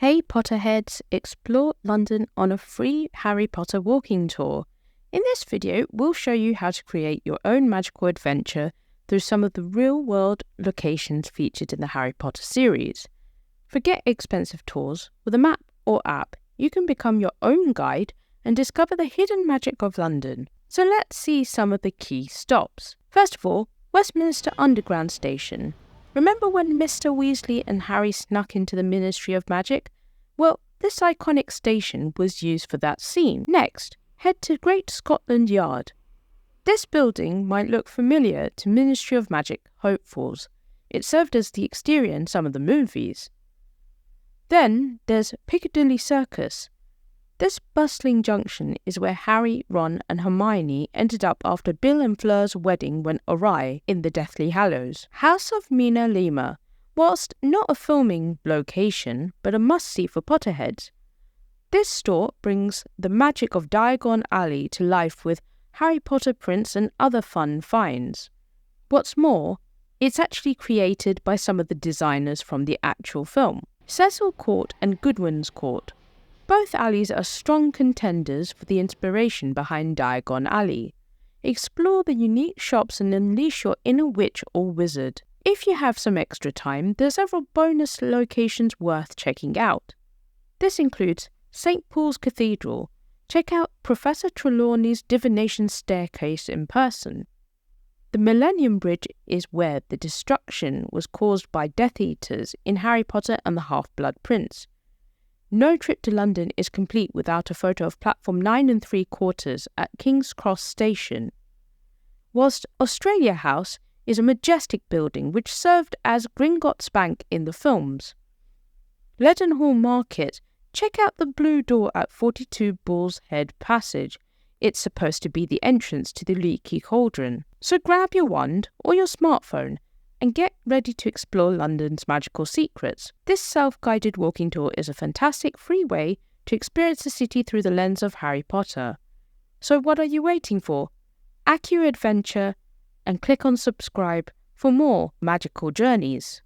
Hey Potterheads, explore London on a free Harry Potter walking tour. In this video, we'll show you how to create your own magical adventure through some of the real-world locations featured in the Harry Potter series. Forget expensive tours. With a map or app, you can become your own guide and discover the hidden magic of London. So let's see some of the key stops. First of all, Westminster Underground Station. Remember when Mr. Weasley and Harry snuck into the Ministry of Magic? Well, this iconic station was used for that scene. Next, head to Great Scotland Yard. This building might look familiar to Ministry of Magic hopefuls. It served as the exterior in some of the movies. Then there's Piccadilly Circus. This bustling junction is where Harry, Ron and Hermione ended up after Bill and Fleur's wedding went awry in the Deathly Hallows. House of Mina Lima. Whilst not a filming location, but a must-see for Potterheads. This store brings the magic of Diagon Alley to life with Harry Potter prints and other fun finds. What's more, it's actually created by some of the designers from the actual film. Cecil Court and Goodwin's Court. Both alleys are strong contenders for the inspiration behind Diagon Alley. Explore the unique shops and unleash your inner witch or wizard. If you have some extra time, there are several bonus locations worth checking out. This includes St. Paul's Cathedral. Check out Professor Trelawney's divination staircase in person. The Millennium Bridge is where the destruction was caused by Death Eaters in Harry Potter and the Half-Blood Prince. No trip to London is complete without a photo of platform 9 3/4 at King's Cross Station. Whilst Australia House is a majestic building which served as Gringotts Bank in the films. Leadenhall Market. Check out the blue door at 42 Bull's Head Passage. It's supposed to be the entrance to the Leaky Cauldron. So grab your wand or your smartphone and get ready to explore London's magical secrets. This self-guided walking tour is a fantastic free way to experience the city through the lens of Harry Potter. So what are you waiting for? Accurate Adventure and click on subscribe for more magical journeys.